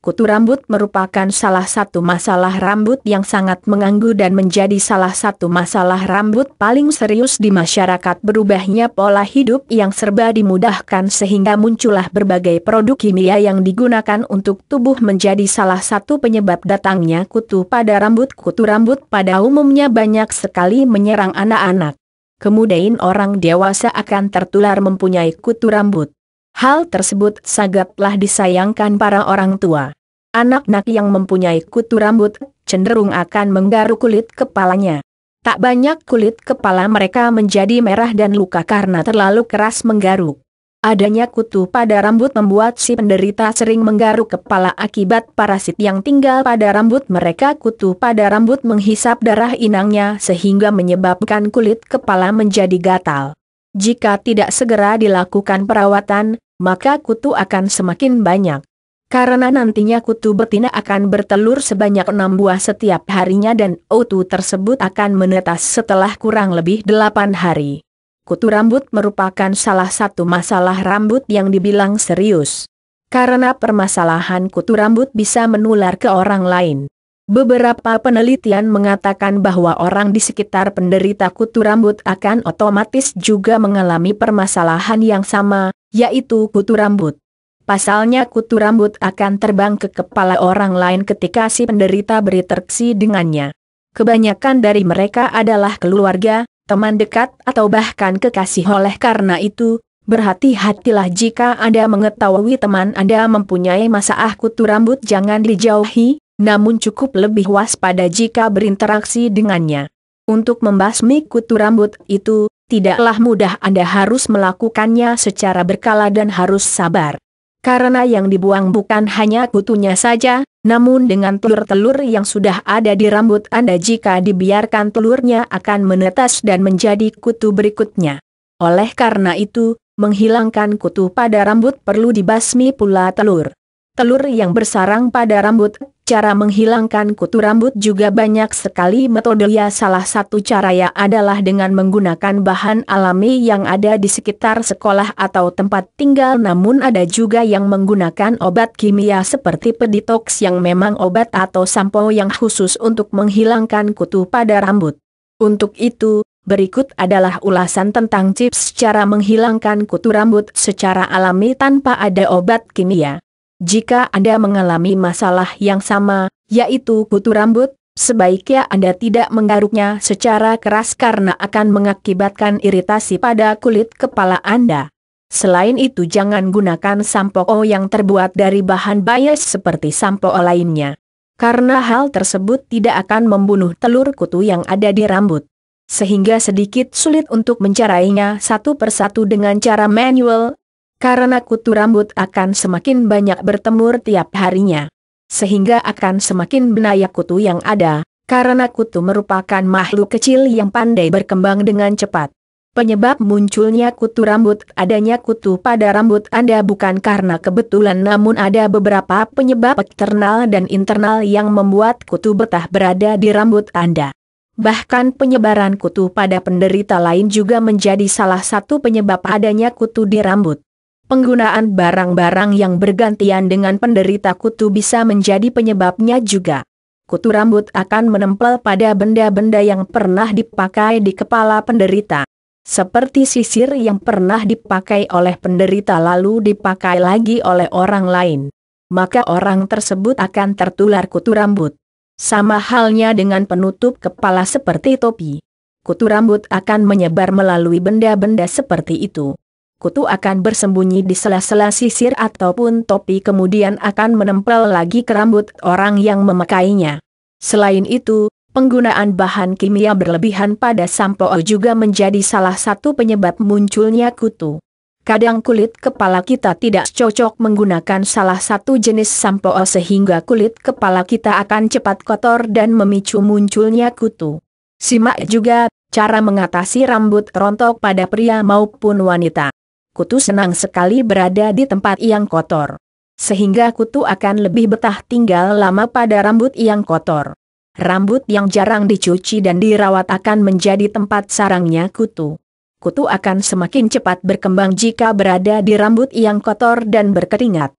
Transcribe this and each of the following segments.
Kutu rambut merupakan salah satu masalah rambut yang sangat mengganggu dan menjadi salah satu masalah rambut paling serius di masyarakat. Berubahnya pola hidup yang serba dimudahkan sehingga muncullah berbagai produk kimia yang digunakan untuk tubuh menjadi salah satu penyebab datangnya kutu pada rambut. Kutu rambut pada umumnya banyak sekali menyerang anak-anak. Kemudian orang dewasa akan tertular mempunyai kutu rambut. Hal tersebut sangatlah disayangkan para orang tua. Anak-anak yang mempunyai kutu rambut cenderung akan menggaruk kulit kepalanya. Tak banyak kulit kepala mereka menjadi merah dan luka karena terlalu keras menggaruk. Adanya kutu pada rambut membuat si penderita sering menggaruk kepala akibat parasit yang tinggal pada rambut mereka. Kutu pada rambut menghisap darah inangnya sehingga menyebabkan kulit kepala menjadi gatal. Jika tidak segera dilakukan perawatan, maka kutu akan semakin banyak. Karena nantinya kutu betina akan bertelur sebanyak 6 buah setiap harinya dan kutu tersebut akan menetas setelah kurang lebih 8 hari. Kutu rambut merupakan salah satu masalah rambut yang dibilang serius. Karena permasalahan kutu rambut bisa menular ke orang lain. Beberapa penelitian mengatakan bahwa orang di sekitar penderita kutu rambut akan otomatis juga mengalami permasalahan yang sama, yaitu kutu rambut. Pasalnya kutu rambut akan terbang ke kepala orang lain ketika si penderita berinteraksi dengannya. Kebanyakan dari mereka adalah keluarga, teman dekat atau bahkan kekasih. Oleh karena itu, berhati-hatilah jika Anda mengetahui teman Anda mempunyai masalah kutu rambut, jangan dijauhi. Namun cukup lebih waspada jika berinteraksi dengannya. Untuk membasmi kutu rambut itu, tidaklah mudah. Anda harus melakukannya secara berkala dan harus sabar. Karena yang dibuang bukan hanya kutunya saja, namun dengan telur-telur yang sudah ada di rambut Anda. Jika dibiarkan telurnya akan menetas dan menjadi kutu berikutnya. Oleh karena itu, menghilangkan kutu pada rambut perlu dibasmi pula telur. Telur yang bersarang pada rambut. Cara menghilangkan kutu rambut juga banyak sekali metodenya. Salah satu caranya adalah dengan menggunakan bahan alami yang ada di sekitar sekolah atau tempat tinggal. Namun ada juga yang menggunakan obat kimia seperti peditox yang memang obat atau sampo yang khusus untuk menghilangkan kutu pada rambut. Untuk itu, berikut adalah ulasan tentang tips cara menghilangkan kutu rambut secara alami tanpa ada obat kimia. Jika Anda mengalami masalah yang sama, yaitu kutu rambut, sebaiknya Anda tidak menggaruknya secara keras karena akan mengakibatkan iritasi pada kulit kepala Anda. Selain itu jangan gunakan sampo yang terbuat dari bahan bias seperti sampo lainnya. Karena hal tersebut tidak akan membunuh telur kutu yang ada di rambut. Sehingga sedikit sulit untuk mencarainya satu persatu dengan cara manual. Karena kutu rambut akan semakin banyak bertemur tiap harinya. Sehingga akan semakin banyak kutu yang ada, karena kutu merupakan makhluk kecil yang pandai berkembang dengan cepat. Penyebab munculnya kutu rambut, adanya kutu pada rambut Anda bukan karena kebetulan, namun ada beberapa penyebab eksternal dan internal yang membuat kutu betah berada di rambut Anda. Bahkan penyebaran kutu pada penderita lain juga menjadi salah satu penyebab adanya kutu di rambut. Penggunaan barang-barang yang bergantian dengan penderita kutu bisa menjadi penyebabnya juga. Kutu rambut akan menempel pada benda-benda yang pernah dipakai di kepala penderita. Seperti sisir yang pernah dipakai oleh penderita lalu dipakai lagi oleh orang lain. Maka orang tersebut akan tertular kutu rambut. Sama halnya dengan penutup kepala seperti topi. Kutu rambut akan menyebar melalui benda-benda seperti itu. Kutu akan bersembunyi di sela-sela sisir ataupun topi kemudian akan menempel lagi ke rambut orang yang memakainya. Selain itu, penggunaan bahan kimia berlebihan pada sampo juga menjadi salah satu penyebab munculnya kutu. Kadang kulit kepala kita tidak cocok menggunakan salah satu jenis sampo sehingga kulit kepala kita akan cepat kotor dan memicu munculnya kutu. Simak juga cara mengatasi rambut rontok pada pria maupun wanita. Kutu senang sekali berada di tempat yang kotor. Sehingga kutu akan lebih betah tinggal lama pada rambut yang kotor. Rambut yang jarang dicuci dan dirawat akan menjadi tempat sarangnya kutu. Kutu akan semakin cepat berkembang jika berada di rambut yang kotor dan berkeringat.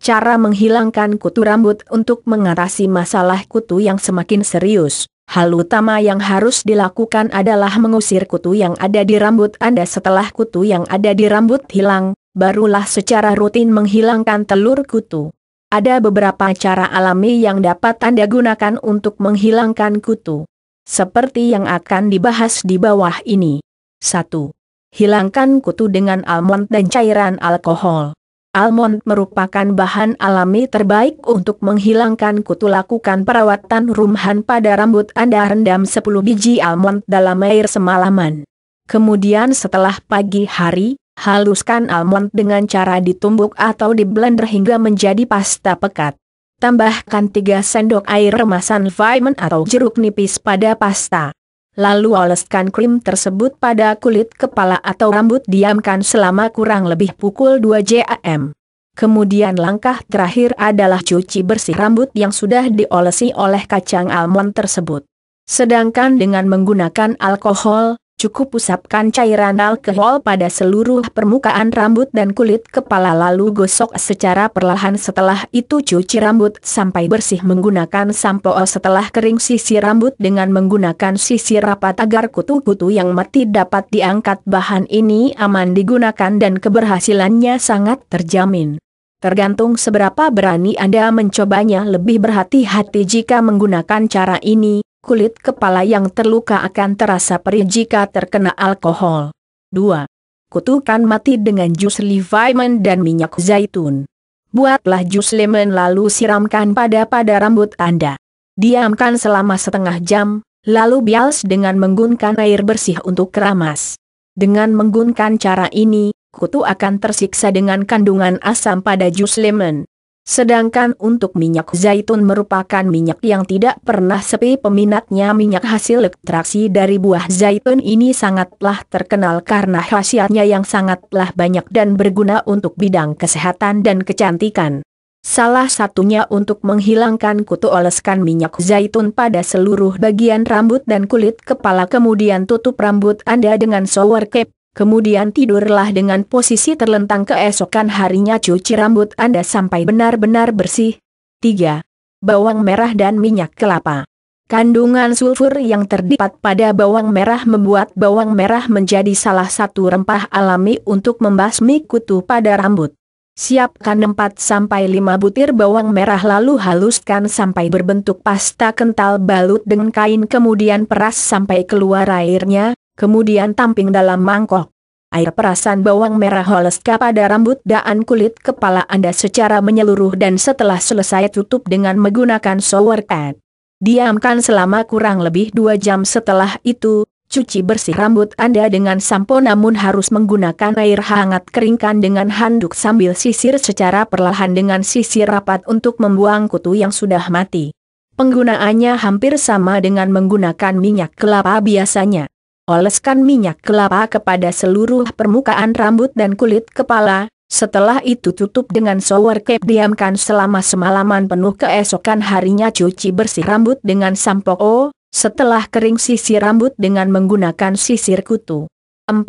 Cara menghilangkan kutu rambut. Untuk mengatasi masalah kutu yang semakin serius, hal utama yang harus dilakukan adalah mengusir kutu yang ada di rambut Anda. Setelah kutu yang ada di rambut hilang, barulah secara rutin menghilangkan telur kutu. Ada beberapa cara alami yang dapat Anda gunakan untuk menghilangkan kutu, seperti yang akan dibahas di bawah ini. 1. Hilangkan kutu dengan almond dan cairan alkohol. Almond merupakan bahan alami terbaik untuk menghilangkan kutu. Lakukan perawatan rumahan pada rambut Anda. Rendam 10 biji almond dalam air semalaman. Kemudian setelah pagi hari, haluskan almond dengan cara ditumbuk atau di blender hingga menjadi pasta pekat. Tambahkan 3 sendok air remasan vitamin atau jeruk nipis pada pasta. Lalu oleskan krim tersebut pada kulit kepala atau rambut. Diamkan selama kurang lebih pukul 2 jam. Kemudian langkah terakhir adalah cuci bersih rambut yang sudah diolesi oleh kacang almond tersebut. Sedangkan dengan menggunakan alkohol, cukup usapkan cairan alkohol pada seluruh permukaan rambut dan kulit kepala lalu gosok secara perlahan. Setelah itu cuci rambut sampai bersih menggunakan sampo. Setelah kering sisir rambut dengan menggunakan sisir rapat agar kutu-kutu yang mati dapat diangkat. Bahan ini aman digunakan dan keberhasilannya sangat terjamin. Tergantung seberapa berani Anda mencobanya. Lebih berhati-hati jika menggunakan cara ini. Kulit kepala yang terluka akan terasa perih jika terkena alkohol. 2. Kutukan mati dengan jus lemon dan minyak zaitun. Buatlah jus lemon lalu siramkan pada rambut Anda. Diamkan selama setengah jam, lalu bilas dengan menggunakan air bersih untuk keramas. Dengan menggunakan cara ini, kutu akan tersiksa dengan kandungan asam pada jus lemon. Sedangkan untuk minyak zaitun merupakan minyak yang tidak pernah sepi peminatnya. Minyak hasil ekstraksi dari buah zaitun ini sangatlah terkenal karena khasiatnya yang sangatlah banyak dan berguna untuk bidang kesehatan dan kecantikan. Salah satunya untuk menghilangkan kutu, oleskan minyak zaitun pada seluruh bagian rambut dan kulit kepala. Kemudian tutup rambut Anda dengan shower cap. Kemudian tidurlah dengan posisi terlentang. Keesokan harinya cuci rambut Anda sampai benar-benar bersih. 3. Bawang merah dan minyak kelapa. Kandungan sulfur yang terdapat pada bawang merah membuat bawang merah menjadi salah satu rempah alami untuk membasmi kutu pada rambut. Siapkan 4-5 butir bawang merah lalu haluskan sampai berbentuk pasta kental. Balut dengan kain kemudian peras sampai keluar airnya. Kemudian tamping dalam mangkok. Air perasan bawang merah oleskan pada rambut dan kulit kepala Anda secara menyeluruh dan setelah selesai tutup dengan menggunakan shower cap. Diamkan selama kurang lebih 2 jam. Setelah itu, cuci bersih rambut Anda dengan sampo namun harus menggunakan air hangat. Keringkan dengan handuk sambil sisir secara perlahan dengan sisir rapat untuk membuang kutu yang sudah mati. Penggunaannya hampir sama dengan menggunakan minyak kelapa biasanya. Oleskan minyak kelapa kepada seluruh permukaan rambut dan kulit kepala. Setelah itu tutup dengan shower cap. Diamkan selama semalaman penuh. Keesokan harinya cuci bersih rambut dengan sampo. Setelah kering sisir rambut dengan menggunakan sisir kutu. 4.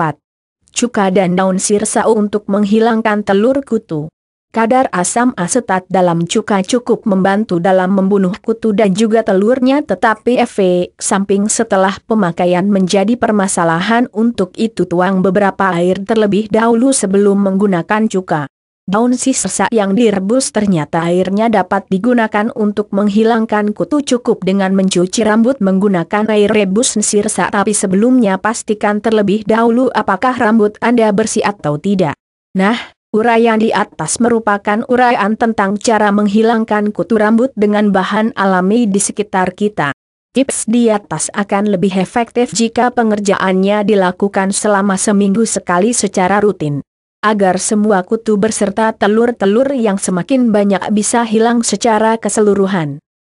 Cuka dan daun sirsa untuk menghilangkan telur kutu. Kadar asam asetat dalam cuka cukup membantu dalam membunuh kutu dan juga telurnya, tetapi efek samping setelah pemakaian menjadi permasalahan. Untuk itu tuang beberapa air terlebih dahulu sebelum menggunakan cuka. Daun sirsa yang direbus ternyata airnya dapat digunakan untuk menghilangkan kutu. Cukup dengan mencuci rambut menggunakan air rebus sirsa, tapi sebelumnya pastikan terlebih dahulu apakah rambut Anda bersih atau tidak. Nah, uraian di atas merupakan uraian tentang cara menghilangkan kutu rambut dengan bahan alami di sekitar kita. Tips di atas akan lebih efektif jika pengerjaannya dilakukan selama seminggu sekali secara rutin. Agar semua kutu beserta telur-telur yang semakin banyak bisa hilang secara keseluruhan.